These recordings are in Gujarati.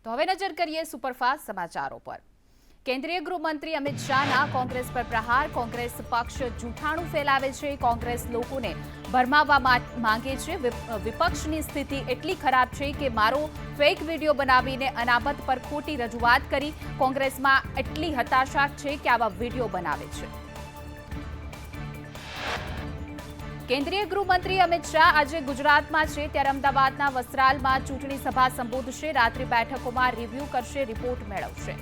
તો હવે નજર કરીએ સુપરફાસ્ટ સમાચારો પર। કેન્દ્રીય ગૃહમંત્રી અમિત શાહના કોંગ્રેસ પર પ્રહાર। કોંગ્રેસ પક્ષ જૂઠાણું ફેલાવે છે, કોંગ્રેસ લોકોને ભરમાવવા માંગે છે। વિપક્ષની સ્થિતિ એટલી ખરાબ છે કે મારો ફેક વિડીયો બનાવીને અનામત પર ખોટી રજૂઆત કરી। કોંગ્રેસમાં એટલી હતાશા છે કે આવા વિડીયો બનાવે છે। કેન્દ્રીય ગૃહમંત્રી અમિત શાહ આજે ગુજરાતમાં છે, ત્યારે અમદાવાદના વસ્ત્રાલમાં ચૂંટણી સભા સંબોધશે। રાત્રિ બેઠકોમાં રિવ્યૂ કરશે, રિપોર્ટ મેળવશે।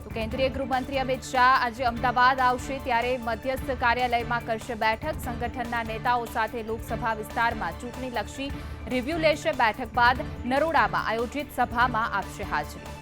તો કેન્દ્રીય ગૃહમંત્રી અમિત શાહ આજે અમદાવાદ આવશે, ત્યારે મધ્યસ્થ કાર્યાલયમાં કરશે બેઠક। સંગઠનના નેતાઓ સાથે લોકસભા વિસ્તારમાં ચૂંટણીલક્ષી રિવ્યૂ લેશે। બેઠક બાદ નરોડામાં આયોજિત સભામાં આપશે હાજરી।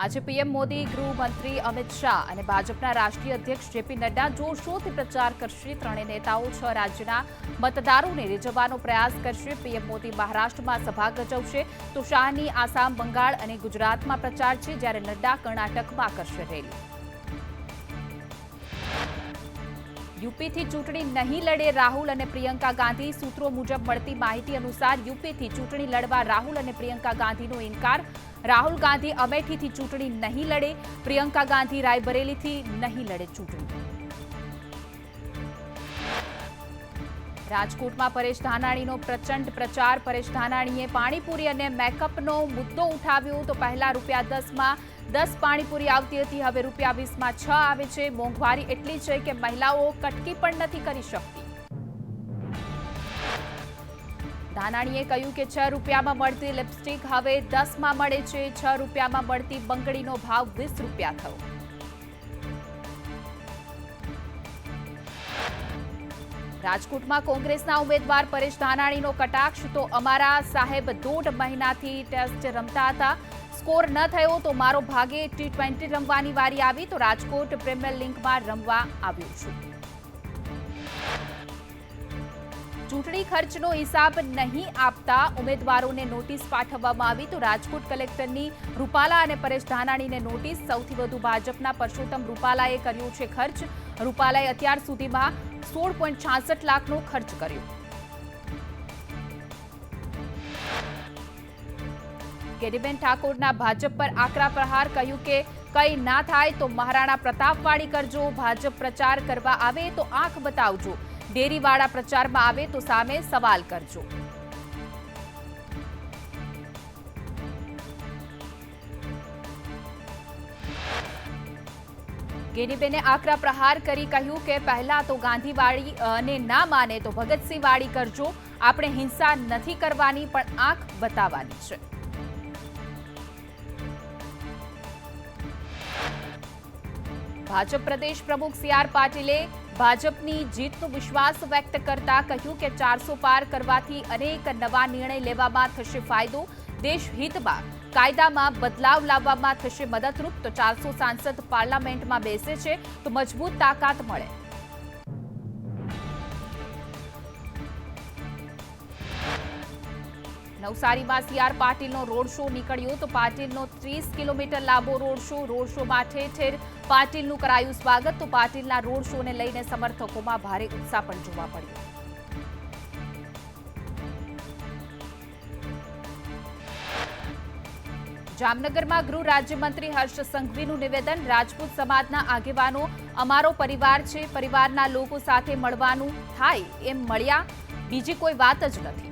આજે પીએમ મોદી, ગૃહમંત્રી અમિત શાહ અને ભાજપના રાષ્ટ્રીય અધ્યક્ષ જેપી નડ્ડા જોરશોરથી પ્રચાર કરશે। ત્રણેય નેતાઓ 6 રાજ્યના મતદારોને રીઝવવાનો પ્રયાસ કરશે। પીએમ મોદી મહારાષ્ટ્રમાં સભા ગજવશે, તો શાહની આસામ, બંગાળ અને ગુજરાતમાં પ્રચાર છે, જ્યારે નડ્ડા કર્ણાટકમાં કરશે રેલી। યુપીથી ચૂંટણી નહીં લડે રાહુલ અને પ્રિયંકા ગાંધી। સૂત્રો મુજબ મળતી માહિતી અનુસાર યુપીથી ચૂંટણી લડવા રાહુલ અને પ્રિયંકા ગાંધીનો ઇનકાર। રાહુલ ગાંધી અમેઠીથી ચૂંટણી નહીં લડે, પ્રિયંકા ગાંધી રાયબરેલીથી નહીં લડે ચૂંટણી। રાજકોટમાં પરેશ ધાનાણીનો પ્રચંડ પ્રચાર। પરેશ ધાનાણીએ પાણીપુરી અને મેકઅપનો મુદ્દો ઉઠાવ્યો, તો પહેલા ₹10માં 10 પાણીપુરી આવતી હતી, હવે ₹20માં 6 આવે છે। મોંઘવારી એટલી છે કે મહિલાઓ કટકી પણ નથી કરી શકતી। ધાનાણીએ કહ્યું કે ₹6માં મળતી લિપસ્ટિક હવે 10માં મળે છે। ₹6માં મળતી બંગડીનો ભાવ ₹20 થયો। રાજકોટમાં કોંગ્રેસના ઉમેદવાર પરેશ ધાનાણીનો કટાક્ષ, તો અમારા સાહેબ 1.5 મહિનાથી ટેસ્ટ રમતા હતા, સ્કોર ન થયો તો મારો ભાગે T20 રમવાની વારી આવી, તો રાજકોટ પ્રીમિયર લીગમાં રમવા આવ્યો છું। ચૂંટણી ખર્ચનો હિસાબ નહીં આપતા ઉમેદવારોને નોટિસ પાઠવવામાં આવી, તો રાજકોટ કલેક્ટરની રૂપાલા અને પરેશ ધાનાણીને નોટિસ। સૌથી વધુ ભાજપના પરસોત્તમ રૂપાલાએ કર્યો છે ખર્ચ। રૂપાલાએ અત્યાર સુધીમાં 16.66 લાખનો ખર્ચ કર્યો। કેરીબેન ઠાકોરના ભાજપ પર આકરા પ્રહાર। કહ્યું કે કંઈ ના થાય તો મહારાણા પ્રતાપવાળી કરજો, ભાજપ પ્રચાર કરવા આવે તો આંખ બતાવજો, ડેરીવાળા પ્રચારમાં આવે તો સામે સવાલ કરજો। ગેનીબેને આકરા પ્રહાર કરી કહ્યું કે પહેલા તો ગાંધીવાળી અને ના માને તો ભગતસિંહ વાળી કરજો, આપણે હિંસા નથી કરવાની પણ આંખ બતાવવાની છે। ભાજપ પ્રદેશ પ્રમુખ CR પાટીલે ભાજપની જીતનો વિશ્વાસ વ્યક્ત કરતા કહ્યું કે 400 પાર કરવાથી અનેક નવા નિર્ણય લેવામાં થશે ફાયદો, દેશ હિતમાં કાયદામાં બદલાવ લાવવામાં થશે મદદરૂપ, તો 400 સાંસદ પાર્લામેન્ટમાં બેસે છે તો મજબૂત તાકાત મળે। નવસારીમાં CR પાટીલનો રોડ શો નીકળ્યો, તો પાટીલનો 30 કિલોમીટર લાંબો રોડ શોમાં ઠેર ઠેર પાટીલનું કરાયું સ્વાગત, તો પાટીલના રોડ શોને લઈને સમર્થકોમાં ભારે ઉત્સાહ પણ જોવા મળ્યો। જામનગરમાં ગૃહ રાજ્યમંત્રી હર્ષ સંઘવીનું નિવેદન। રાજપૂત સમાજના આગેવાનો અમારો પરિવાર છે, પરિવારના લોકો સાથે મળવાનું થાય એમ મળ્યા, બીજી કોઈ વાત જ નથી।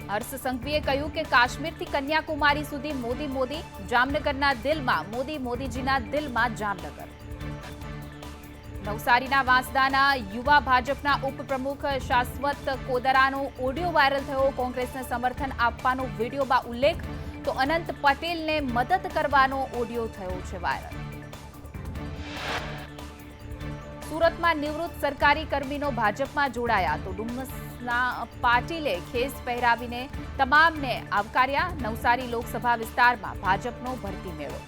હર્ષ સંઘવીએ કહ્યું કે કાશ્મીરથી કન્યાકુમારી સુધી મોદી મોદી, જામનગરના દિલમાં મોદી, મોદીજીના દિલમાં જામનગર। નવસારીના વાંસદાના યુવા ભાજપના ઉપપ્રમુખ શાશ્વત કોદરાનો ઓડિયો વાયરલ થયો। કોંગ્રેસને સમર્થન આપવાનો વિડીયોમાં ઉલ્લેખ, તો અનંત પટેલને મદદ કરવાનો ઓડિયો થયો છે વાયરલ। સુરતમાં નિવૃત્ત સરકારી કર્મીનો ભાજપમાં જોડાયા, તો ડુમસના પાટીલે ખેસ પહેરાવીને તમામને આવકાર્યા। નવસારી લોકસભા વિસ્તારમાં ભાજપનો ભરતી મેળો।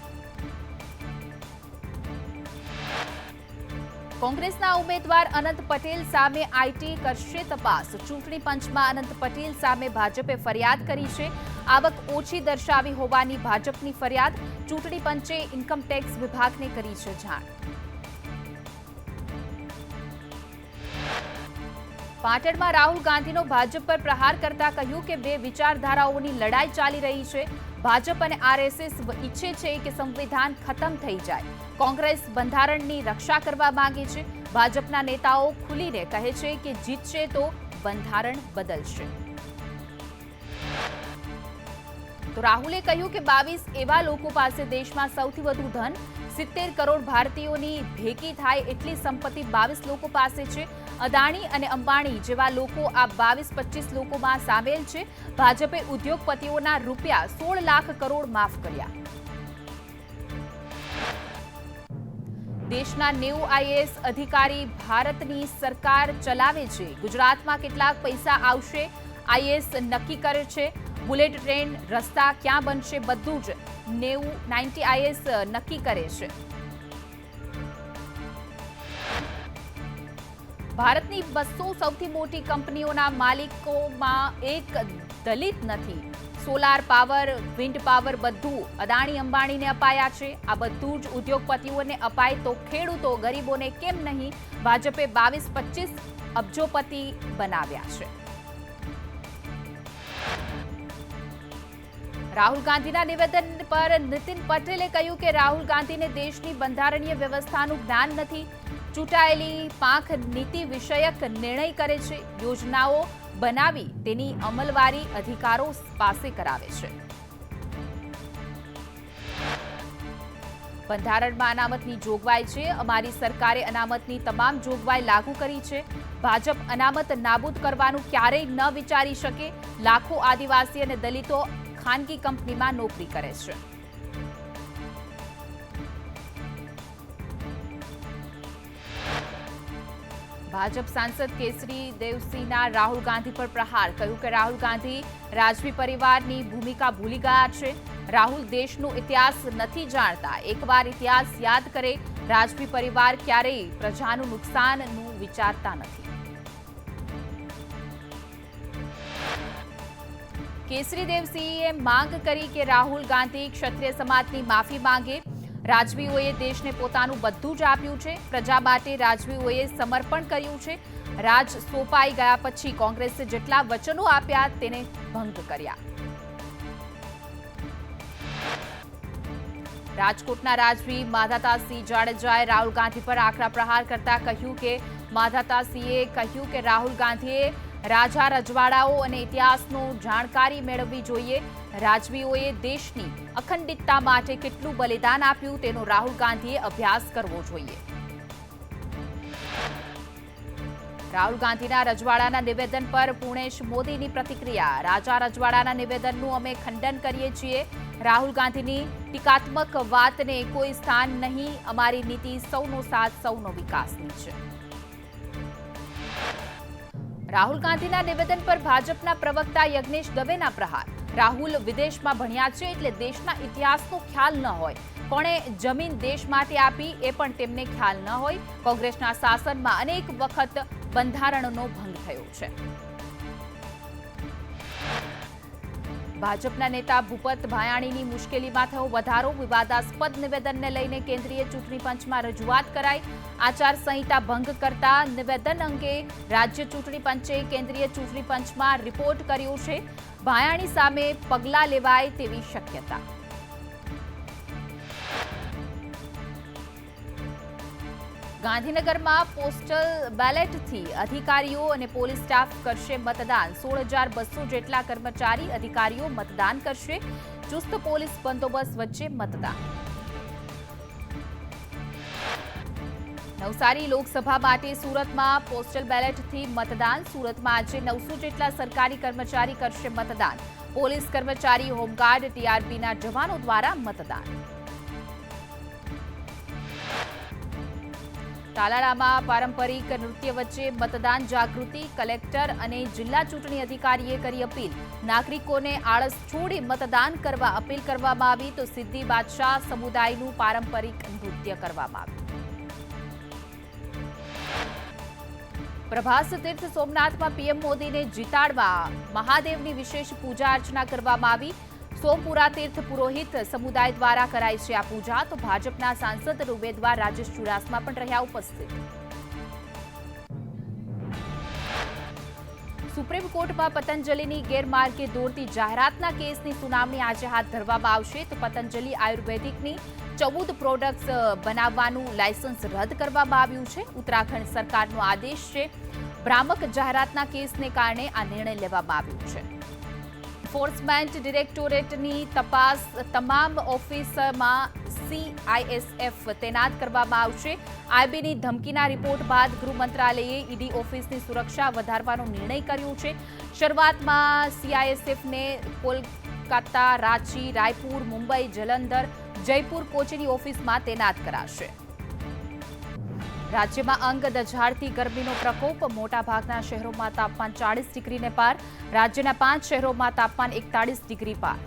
કોંગ્રેસના ઉમેદવાર અનંત પટેલ સામે આઈટી કરશે તપાસ। ચૂંટણી પંચમાં અનંત પટેલ સામે ભાજપે ફરિયાદ કરી છે। આવક ઓછી દર્શાવી હોવાની ભાજપની ફરિયાદ. ચૂંટણી પંચે ઇન્કમટેક્સ વિભાગને કરી છે જાણ. પાટણમાં રાહુલ ગાંધીનો ભાજપ પર પ્રહાર કરતા કહ્યું કે બે વિચારધારાઓની લડાઈ ચાલી રહી છે. ભાજપ અને આરએસએસ ઈચ્છે છે કે સંવિધાન ખતમ થઈ જાય. કોંગ્રેસ બંધારણની રક્ષા કરવા માંગે છે. ભાજપના નેતાઓ ખુલીને કહે છે કે જીતશે તો બંધારણ બદલશે. તો રાહુલે કહ્યું કે 22 એવા લોકો પાસે દેશમાં સૌથી વધુ ધન 70 કરોડ ભારતીયોની ભેગી થાય એટલી સંપત્તિ 22 લોકો પાસે છે. અદાણી અને અંબાણી જેવા લોકો આ 22-25 લોકોમાં સામેલ છે. ભાજપે ઉદ્યોગપતિઓના રૂપિયા 16 લાખ કરોડ માફ કર્યા. દેશના 90 આઈએએસ અધિકારી ભારતની સરકાર ચલાવે છે. ગુજરાતમાં કેટલાક પૈસા આવશે આઈએએસ નક્કી કરે છે. બુલેટ ટ્રેન રસ્તા ક્યાં બનશે બધું જ 90 આઈએએસ નક્કી કરે છે. ભારતની 200 સૌથી મોટી કંપનીઓના માલિકોમાં એક દલિત નથી. સોલાર પાવર, વિન્ડ પાવર બધું અદાણી અંબાણીને અપાયા છે. આ બધું જ ઉદ્યોગપતિઓને અપાય તો ખેડૂતો ગરીબોને કેમ નહીં? ભાજપે 22-25 અબજોપતિ બનાવ્યા છે. રાહુલ ગાંધીના નિવેદન પર નીતિન પટેલે કહ્યું કે રાહુલ ગાંધીને દેશની બંધારણીય વ્યવસ્થાનું જ્ઞાન નથી. ચૂંટાયેલી પાંખ નીતિ વિષયક નિર્ણય કરે છે. યોજનાઓ બનાવી તેની અમલવારી અધિકારો પાસે કરાવે છે. બંધારણમાં અનામતની જોગવાઈ છે. અમારી સરકારે અનામતની તમામ જોગવાઈ લાગુ કરી છે. ભાજપ અનામત નાબૂદ કરવાનું ક્યારેય ન વિચારી શકે. લાખો આદિવાસી અને દલિતો ખાનગી કંપનીમાં નોકરી કરે છે. ભાજપ સાંસદ કેસરી દેવસિંહના રાહુલ ગાંધી પર પ્રહાર. કહ્યું કે રાહુલ ગાંધી રાજવી પરિવારની ભૂમિકા ભૂલી ગયા છે. રાહુલ દેશનો ઇતિહાસ નથી જાણતા. એકવાર ઇતિહાસ યાદ કરે. રાજવી પરિવાર ક્યારેય પ્રજાનું નુકસાનનું વિચારતા નથી. કેસરી દેવસિંહે માંગ કરી કે રાહુલ ગાંધી ક્ષત્રિય સમાજની માફી માંગે. રાજવીઓએ દેશને પોતાનું બધું જ આપ્યું છે. પ્રજા માટે રાજવીઓએ સમર્પણ કર્યું છે. રાજ સોંપાઈ ગયા પછી કોંગ્રેસે જેટલા વચનો આપ્યા તેને ભંગ કર્યા. રાજકોટના રાજવી માધાતાસિંહ જાડેજાએ રાહુલ ગાંધી પર આકરા પ્રહાર કરતા કહ્યું કે માધાતાસિંહે કહ્યું કે રાહુલ ગાંધીએ રાજા રજવાડાઓ અને ઇતિહાસનો જાણકારી મેળવવી જોઈએ. રાજવીઓએ દેશની અખંડિતતા માટે કેટલું બલિદાન આપ્યું તેનો રાહુલ ગાંધીએ અભ્યાસ કરવો જોઈએ. રાહુલ ગાંધીના રજવાડાના નિવેદન પર પૂર્ણેશ મોદીની પ્રતિક્રિયા. રાજા રજવાડાના નિવેદનનું અમે ખંડન કરીએ છીએ. રાહુલ ગાંધીની ટીકાત્મક વાતને કોઈ સ્થાન નહીં. અમારી નીતિ સૌનો સાથ સૌનો વિકાસની છે. રાહુલ ગાંધીના નિવેદન પર ભાજપના પ્રવક્તા યજ્ઞેશ દવેના પ્રહાર. રાહુલ વિદેશમાં ભણ્યા છે એટલે દેશના ઇતિહાસનો ખ્યાલ ન હોય. કોણે જમીન દેશ માટે આપી એ પણ તેમને ખ્યાલ ન હોય. કોંગ્રેસના શાસનમાં અનેક વખત બંધારણનો ભંગ થયો છે. ભાજપના નેતા ભૂપત ભાયાણીની મુશ્કેલીમાં થયો વધારો. વિવાદાસ્પદ નિવેદનને લઈને કેન્દ્રીય ચૂંટણી પંચમાં રજૂઆત કરાઈ. આચારસંહિતા ભંગ કરતા નિવેદન અંગે રાજ્ય ચૂંટણી પંચે કેન્દ્રીય ચૂંટણી પંચમાં રિપોર્ટ કર્યો છે. ભાયાણી સામે પગલાં લેવાય તેવી શક્યતા. ગાંધીનગરમાં પોસ્ટલ બેલેટથી અધિકારીઓ અને પોલીસ સ્ટાફ કરશે મતદાન. 16,200 જેટલા કર્મચારી અધિકારીઓ મતદાન કરશે. ચુસ્ત પોલીસ બંદોબસ્ત વચ્ચે મતદાન. નવસારી લોકસભા માટે સુરતમાં પોસ્ટલ બેલેટથી મતદાન. સુરતમાં આજે 900 જેટલા સરકારી કર્મચારી કરશે મતદાન. પોલીસ કર્મચારી, હોમગાર્ડ, ટીઆરપીના જવાનો દ્વારા મતદાન. તાલાળામાં પારંપરિક નૃત્ય વચ્ચે મતદાન જાગૃતિ. કલેક્ટર અને જિલ્લા ચૂંટણી અધિકારીએ કરી અપીલ. નાગરિકોને આળસ છોડી મતદાન કરવા અપીલ કરવામાં આવી તો સિદ્દી બાદશાહ સમુદાયનું પારંપરિક નૃત્ય કરવામાં આવ્યું. પ્રભાસ તીર્થ સોમનાથમાં પીએમ મોદીને જીતાડવા મહાદેવની વિશેષ પૂજા અર્ચના કરવામાં આવી. સોમપુરા તીર્થ પુરોહિત સમુદાય દ્વારા કરાઈ છે આ પૂજા. તો ભાજપના સાંસદ અને ઉમેદવાર રાજેશ ચુડાસમા પણ રહ્યા ઉપસ્થિત. સુપ્રીમ કોર્ટમાં પતંજલિની ગેરમાર્ગે દોરતી જાહેરાતના કેસની સુનાવણી આજે હાથ ધરવામાં આવશે. તો પતંજલિ આયુર્વેદિકની 14 પ્રોડક્ટ્સ બનાવવાનું લાયસન્સ રદ કરવામાં આવ્યું છે. ઉત્તરાખંડ સરકારનો આદેશ છે. ભ્રામક જાહેરાતના કેસને કારણે આ નિર્ણય લેવામાં આવ્યો છે. એન્ફોર્સમેન્ટ ડિરેક્ટોરેટની તપાસ તમામ ઓફિસમાં CISF તૈનાત કરવામાં આવશે. આઈબીની ધમકીના રિપોર્ટ બાદ ગૃહ મંત્રાલયે ઈડી ઓફિસની સુરક્ષા વધારવાનો નિર્ણય કર્યો છે. શરૂઆતમાં CISFને કોલકાતા, રાંચી, રાયપુર, મુંબઈ, જલંધર, જયપુર, કોચીની ઓફિસમાં તૈનાત કરાશે. રાજ્યમાં અંગ દઝાડતી ગરમીનો પ્રકોપ. મોટાભાગના શહેરોમાં તાપમાન 40 ડિગ્રીને પાર. રાજ્યના 5 શહેરોમાં તાપમાન 41 ડિગ્રી પાર.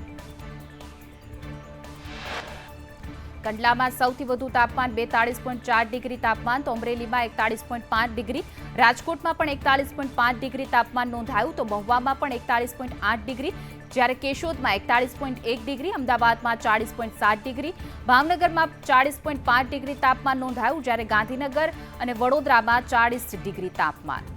કંડલામાં સૌથી વધુ તાપમાન 42.4 ડિગ્રી તાપમાન. તો અમરેલીમાં 41.5 ડિગ્રી. રાજકોટમાં પણ 41.5 ડિગ્રી તાપમાન નોંધાયું. તો મહુવામાં પણ 41.8 ડિગ્રી. જ્યારે કેશોદમાં 41.1 ડિગ્રી, અમદાવાદમાં 40.7 ડિગ્રી, ભાવનગરમાં 40.5 ડિગ્રી તાપમાન નોંધાયું. જ્યારે ગાંધીનગર અને વડોદરામાં 40 ડિગ્રી તાપમાન.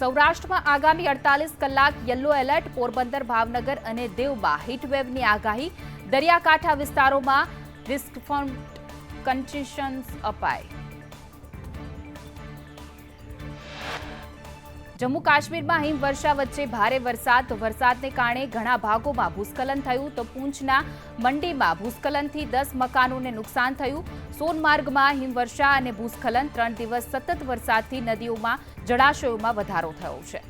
સૌરાષ્ટ્રમાં આગામી 48 કલાક યલો એલર્ટ. પોરબંદર, ભાવનગર અને દેવમાં હીટવેવની આગાહી. દરિયાકાંઠા વિસ્તારોમાં રિસ્ક ફ્રન્ટ કન્ડિશન્સ અપાય. જમ્મુ કાશ્મીરમાં હિમવર્ષા વચ્ચે ભારે વરસાદ. વરસાદને કારણે ઘણા ભાગોમાં ભૂસ્ખલન થયું. તો પૂંછના મંડીમાં ભૂસ્ખલનથી 10 મકાનોને નુકસાન થયું. સોનમાર્ગમાં હિમવર્ષા અને ભૂસ્ખલન. 3 દિવસ સતત વરસાદથી નદીઓમાં જળાશયોમાં વધારો થયો છે.